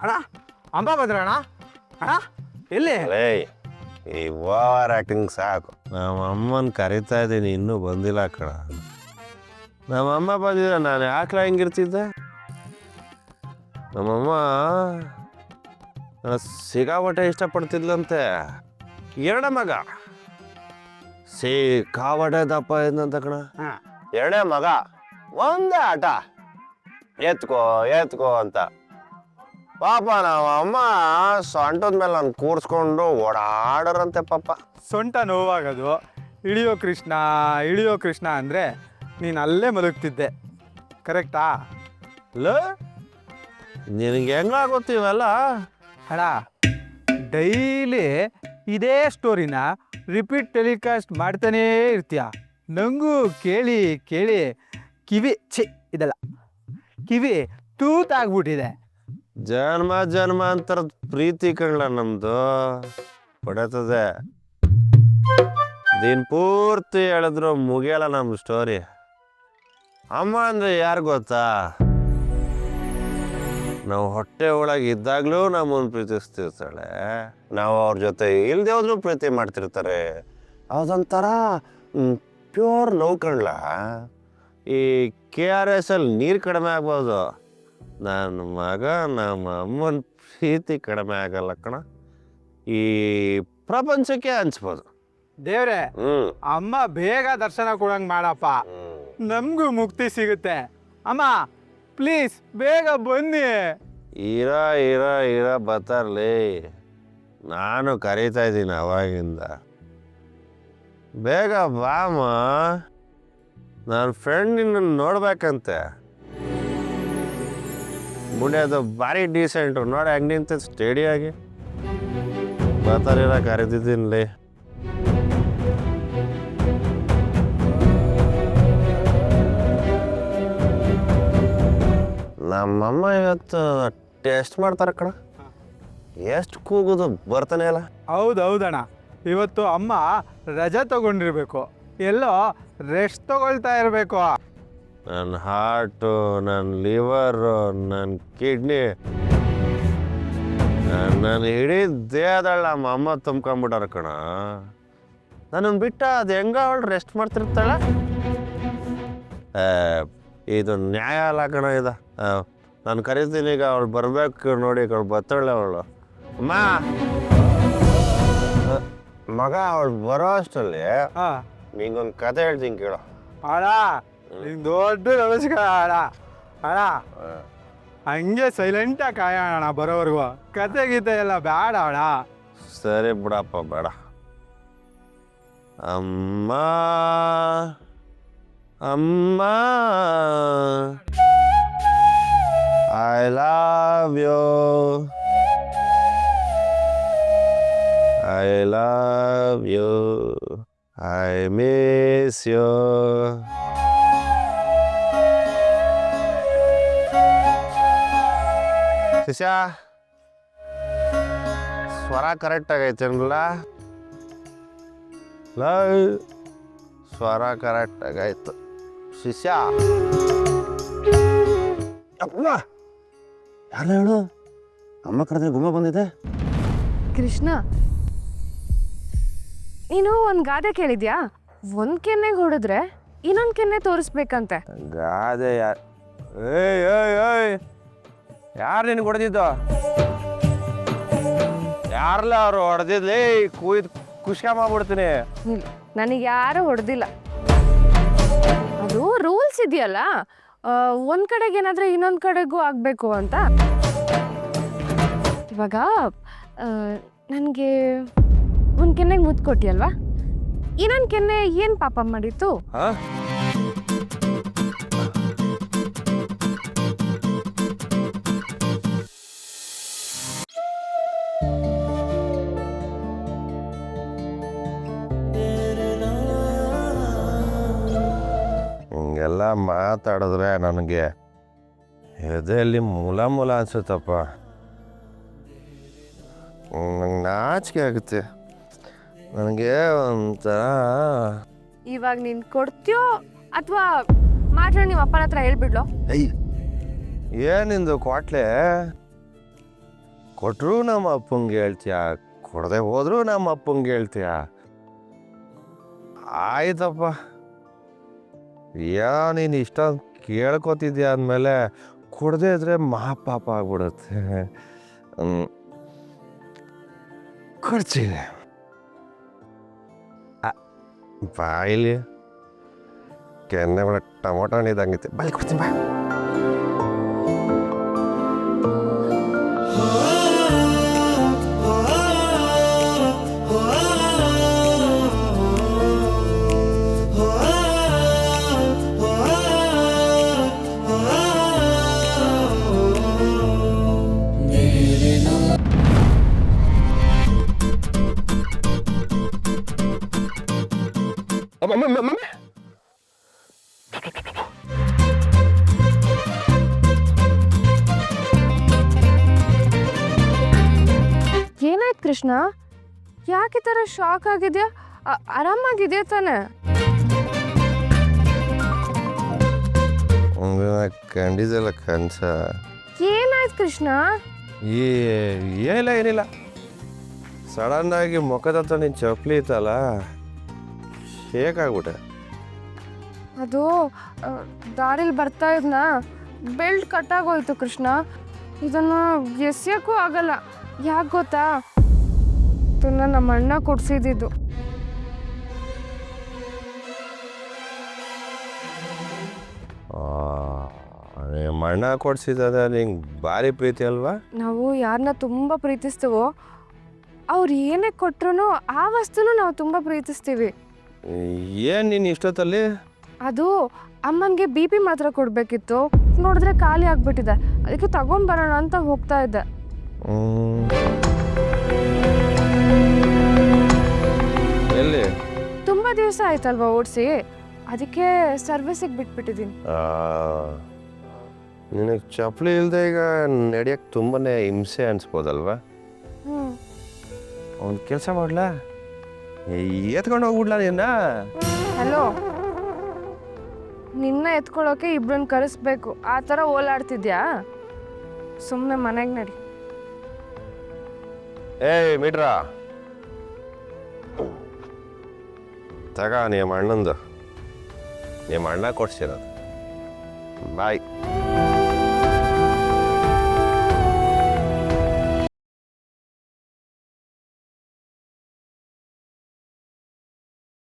ಅಣ್ಣ ಅಂಬ ಬಂದ್ರ ಅಣ್ಣ ಅಣ್ಣ ಎಲ್ಲಿ ಲೇ ಈ ಓವರ್ ಆ್ಯಕ್ಟಿಂಗ್ ಸಾಕು. ನಮ್ಮ ಅಮ್ಮನ ಕರಿತಾ ಇದ್ದೀನಿ ಇನ್ನೂ ಬಂದಿಲ್ಲ ಕಣ. ನಮ್ಮಮ್ಮ ಬಂದಿದ್ರೆ ನಾನು ಯಾಕೆ ಹಿಂಗಿರ್ತಿದ್ದೆ? ನಮ್ಮಮ್ಮ ನನ್ನ ಸಿಕ್ಕಾಪಟ್ಟೆ ಇಷ್ಟಪಡ್ತಿದ್ಲಂತೆ. ಎರಡೇ ಮಗ ಸಿಕ್ಕಾಪಟ್ಟೆ ದಪ್ಪ ಇದ್ನಂತ ಕಣ. ಎರಡೇ ಮಗ ಒಂದೇ ಆಟ ಎತ್ಕೋ ಎತ್ಕೋ ಅಂತ. ಪಾಪ ನಾವು ಅಮ್ಮ ಸೊಂಟದ ಮೇಲೆ ನಾನು ಕೂರಿಸ್ಕೊಂಡು ಓಡಾಡರಂತೆ ಪಾಪ. ಸೊಂಟ ನೋವಾಗೋದು ಇಳಿಯೋ ಕೃಷ್ಣ ಅಂದರೆ ನೀನು ಅಲ್ಲೇ ಮಲಗ್ತಿದ್ದೆ ಕರೆಕ್ಟಾ? ಇಲ್ಲ ನಿನಗೆ ಹೆಂಗಾಗುತ್ತೀವಲ್ಲ ಅಣ್ಣ ಡೈಲಿ ಇದೇ ಸ್ಟೋರಿನ ರಿಪೀಟ್ ಟೆಲಿಕಾಸ್ಟ್ ಮಾಡ್ತಾನೇ ಇರ್ತೀಯ. ನನಗೂ ಕೇಳಿ ಕೇಳಿ ಕಿವಿ ಇದಲ್ಲ ಕಿವಿ ತೂತಾಗ್ಬಿಟ್ಟಿದೆ. ಜನ್ಮ ಜನ್ಮಾಂತರದ ಪ್ರೀತಿ ಕಣ್ಣ ನಮ್ದು ಪಡತದೆ. ದಿನ ಪೂರ್ತಿ ಹೇಳಿದ್ರು ಮುಗಿಯಲ್ಲ ನಮ್ಮ ಸ್ಟೋರಿ. ಅಮ್ಮ ಅಂದ್ರೆ ಯಾರು ಗೊತ್ತಾ? ನಾವು ಹೊಟ್ಟೆ ಒಳಗೆ ಇದ್ದಾಗಲೂ ನಮ್ಮನ್ನು ಪ್ರೀತಿಸ್ತಿರ್ತಾಳೆ, ನಾವು ಅವ್ರ ಜೊತೆ ಇಲ್ದೇ ಹೋದ್ರೂ ಪ್ರೀತಿ ಮಾಡ್ತಿರ್ತಾರೆ. ಅದೊಂಥರ ಪ್ಯೂರ್ ಲವ್ ಕಣ್ಲ. ಈ KRS ಅಲ್ಲಿ ನೀರು ಕಡಿಮೆ ಆಗ್ಬೋದು, ನನ್ನ ಮಗ ನಮ್ಮ ಅಮ್ಮನ ಪ್ರೀತಿ ಕಡಿಮೆ ಆಗಲ್ಲ ಕಣ. ಈ ಪ್ರಪಂಚಕ್ಕೆ ಹಂಚ್ಬೋದು. ದೇವ್ರೆ ಅಮ್ಮ ಬೇಗ ದರ್ಶನ ಕೊಡಂಗೆ ಮಾಡಪ್ಪ, ನಮಗೂ ಮುಕ್ತಿ ಸಿಗುತ್ತೆ. ಅಮ್ಮ ಪ್ಲೀಸ್ ಬೇಗ ಬನ್ನಿ. ಇರ ಬರ್ತಾರಲಿ, ನಾನು ಕರೀತಾ ಇದ್ದೀನಿ ಅವಾಗಿಂದ. ಬೇಗ ಬಾಮ, ನನ್ನ ಫ್ರೆಂಡ್ ನಿನ್ನ ನೋಡ್ಬೇಕಂತೆ. ಮುಂದೆ ಅದು ಭಾರಿ ಡೀಸೆಂಟು ನೋಡಿ, ಹೆಂಗೆ ನಿಂತ ಸ್ಟೇಡಿಯಾಗಿ ಬರ್ತಾರಿರ ಕರೀತಿದ್ದೀನಿಲಿ. ನಮ್ಮಮ್ಮ ಇವತ್ತು ಟೆಸ್ಟ್ ಮಾಡ್ತಾರೆ ಕಣ. ಎಷ್ಟು ಕೂಗುದು ಬರ್ತಾನೆ ಅಲ್ಲ. ಹೌದಣ್ಣ, ಇವತ್ತು ಅಮ್ಮ ರಜೆ ತಗೊಂಡಿರ್ಬೇಕು, ಎಲ್ಲೋ ರೆಸ್ಟ್ ತಗೊಳ್ತಾ ಇರಬೇಕು. ನನ್ನ ಹಾರ್ಟು, ನನ್ನ ಲಿವರು, ನನ್ನ ಕಿಡ್ನಿ, ನನ್ನ ಇಡೀ ದೇಹದಳ ನಮ್ಮ ಅಮ್ಮ ತುಂಬ್ಕೊಂಬಿಟ್ಟಾರ ಕಣ. ನನ್ನನ್ನು ಬಿಟ್ಟ ಅದು ಹೆಂಗ ಅವಳು ರೆಸ್ಟ್ ಮಾಡ್ತಿರ್ತಾಳೆ? ಇದು ನ್ಯಾಯ ಅಲ್ಲ ಕಣ. ಇದು ನಾನು ಕರಿತೀನಿ, ಈಗ ಅವಳು ಬರ್ಬೇಕು ನೋಡಿ, ಅವಳು ಬರ್ತಾಳೆ. ಅವಳು ಅಮ್ಮ ಮಗ ಅವಳು ಬರೋ ಅಷ್ಟರಲ್ಲಿ ನಿಂಗೊಂದು ಕತೆ ಹೇಳ್ತೀನಿ ಕೇಳೋ. ಅಣ್ಣ ನಿಂಗೆ ದೊಡ್ಡ ನಮಸ್ಕಾರ ಅಣ್ಣ. ಅಣ್ಣ ಹಂಗೆ ಸೈಲೆಂಟಾಗಿ ಕಾಯೋಣ ಬರೋವರೆಗೂ. ಕತೆ ಗೀತೆ ಎಲ್ಲ ಬೇಡ ಅಣ್ಣ. ಸರಿ ಬಿಡಪ್ಪ, ಬೇಡ. ಅಮ್ಮ ಅಮ್ಮ I love you, I love you, I miss you. ಶಿಷ್ಯ ಸ್ವರ ಕರೆಕ್ಟ್ ಆಗೈತೇನಲ್ಲ? ಸ್ವರ ಕರೆಕ್ಟ್ ಆಗಾಯ್ತು ಶಿಷ್ಯ. ಅಪ್ಪ ಯಾರು ಹೇಳು? ಅಮ್ಮ ಕರೆದ್ರೆ ಗುಮ್ಮ ಬಂದಿದೆ. ಕೃಷ್ಣ, ನೀನು ಒಂದು ಗಾದೆ ಕೇಳಿದ್ಯಾ? ಒಂದು ಕೆನ್ನೆಗೆ ಹೊಡೆದ್ರೆ ಇನ್ನೊಂದು ಕೆನ್ನೆ ತೋರಿಸ್ಬೇಕಂತೆ. ಗಾದೆ ಯಾರು? ಯಾರು ನಿನ್ಗೆ ಹೊಡೆದಿದ್ದು? ಯಾರಲ್ಲ ಅವರು ಹೊಡೆದಿದ್ಲಿ? ಕುಯ್ದು ಖುಷಿ ಮಾಡ್ಬಿಡ್ತೀನಿ. ನನಗೆ ಯಾರು ಹೊಡೆದಿಲ್ಲ. ಅದು ರೂಲ್ಸ್ ಇದೆಯಲ್ಲ, ಒಂದು ಕಡೆಗೆ ಏನಾದ್ರೆ ಇನ್ನೊಂದು ಕಡೆಗೂ ಆಗಬೇಕು ಅಂತ. ಇವಾಗ ನನಗೆ ಒಂದು ಕೆನ್ನೆಗೆ ಮುದ್ದು ಕೊಟ್ಟಿಯಲ್ವಾ, ಇನ್ನೊಂದು ಕೆನ್ನೆ ಏನು ಪಾಪ ಮಾಡಿತ್ತು? ಹಿಂಗೆಲ್ಲ ಮಾತಾಡಿದ್ರೆ ನನಗೆ ಎದೆಯಲ್ಲಿ ಮೂಲ ಅನ್ಸುತ್ತಪ್ಪ. ನಂಗೆ ನಾಚಿಕೆ ಆಗುತ್ತೆ. ನನಗೆ ಒಂಥರ. ಇವಾಗ ನೀನು ಕೊಡ್ತೀಯೋ ಅಥವಾ ಮಾತ್ರ ನಿಮ್ಮ ಅಪ್ಪನ ಹತ್ರ ಹೇಳ್ಬಿಡ್ಲೋ? ಏನಿಂದು ಕ್ವಾಟ್ಲೆ? ಕೊಟ್ಟರು ನಮ್ಮ ಅಪ್ಪಂಗೆ ಹೇಳ್ತೀಯ, ಕೊಡದೆ ಹೋದ್ರು ನಮ್ಮ ಅಪ್ಪಂಗೆ ಹೇಳ್ತೀಯ. ಆಯ್ತಪ್ಪ, ನೀನು ಇಷ್ಟ ಕೇಳ್ಕೊತಿದ್ಯಾ ಅಂದಮೇಲೆ ಕೊಡದೇ ಇದ್ರೆ ಮಹಾಪಾಪ ಆಗ್ಬಿಡುತ್ತೆ. ಕೊಡ್ತೀನಿ. ಬಾಯಿಲಿ ಕೆನ್ನೆ ಒಳಗೆ ಟೊಮೊಟೊ ಹಣ್ಣಿದಂಗಿತ್ತೆ, ಬಾಯಿ ಕೊಡ್ತೀನಿ ಬಾ. ಏನಾಯ್ತು ಕೃಷ್ಣ? ಯಾಕೆ ಈ ಥರ ಶಾಕ್ ಆಗಿದ್ಯಾ? ಆರಾಮಾಗಿದೆಯಾ ತಾನೆ? ಕಂಡಿದ್ದಲ್ಲ ಕನ್ಸ. ಏನಾಯ್ತು ಕೃಷ್ಣ? ಏನಿಲ್ಲ, ಸಡನ್ ಆಗಿ ಮುಖದ ಹತ್ರ ನಿನ್ ಚಪ್ಪಲಿ ಇತ್ತಲ್ಲ, ಶೇಕ್ ಆಗ್ಬಿಟ್ಟೆ. ಅದು ದಾರಿಲಿ ಬರ್ತಾ ಇದ್ನ, ಬೆಲ್ಟ್ ಕಟ್ಟಾಗೋಯ್ತು ಕೃಷ್ಣ. ಇದನ್ನು ಎಸ್ಯಕ್ಕೂ ಆಗಲ್ಲ. ಯಾಕೆ ಗೊತ್ತಾ? ಇದನ್ನ ನಮ್ಮ ಅಣ್ಣ ಕೊಡ್ಸಿದ್ದು. ನಿಮ್ಮ ಅಣ್ಣ ಕೊಡ್ಸಿದ ನಿಂಗೆ ಭಾರಿ ಪ್ರೀತಿ ಅಲ್ವಾ? ನಾವು ಯಾರನ್ನ ತುಂಬ ಪ್ರೀತಿಸ್ತೀವೋ ಅವ್ರು ಏನೇ ಕೊಟ್ರು ಆ ವಸ್ತುನು ನಾವು ತುಂಬ ಪ್ರೀತಿಸ್ತೀವಿ. ಏನು ನೀನು ಇಷ್ಟೊತ್ತಲ್ಲಿ? ಅದು ಅಮ್ಮನಿಗೆ BP ಮಾತ್ರ ಕೊಡಬೇಕಿತ್ತು, ನೋಡಿದ್ರೆ ಖಾಲಿ ಆಗ್ಬಿಟ್ಟಿದೆ. ಅದಕ್ಕೆ ತಗೊಂಡ್ಬರೋಣ ಅಂತ ಹೋಗ್ತಾ ಇದ್ದೆ. ಎಲ್ಲಿ? ತುಂಬ ದಿವಸ ಆಯ್ತಲ್ವಾ ಓಡಿಸಿ, ಅದಕ್ಕೆ ಸರ್ವಿಸಿಗೆ ಬಿಟ್ಬಿಟ್ಟಿದ್ದೀನಿ. ನಿನಗೆ ಚಪ್ಪಲಿ ಇಲ್ಲದೆ ಈಗ ನಡೆಯಕ್ಕೆ ತುಂಬಾ ಹಿಂಸೆ ಅನ್ಸ್ಬೋದಲ್ವಾ? ಒಂದು ಕೆಲಸ ಮಾಡ್ಲಾ, ಎತ್ಕೊಂಡು ಹೋಗ್ಬಿಡ್ಲಾ ನಿನ್ನ? ಹಲೋ, ನಿನ್ನ ಎತ್ಕೊಳ್ಳೋಕೆ ಇಬ್ಬರನ್ನ ಕರೆಸ್ಬೇಕು, ಆ ಥರ ಓಲಾಡ್ತಿದ್ಯಾ? ಸುಮ್ಮನೆ ಮನೆಗೆ ನಡಿ. ಏಯ್ ಮೀಟ್ರಾ, ತಗ ನಿಮ್ಮ ಅಣ್ಣಂದು, ನಿಮ್ಮ ಅಣ್ಣ ಕೊಡ್ಸಿರೋದು. ಬಾಯ್.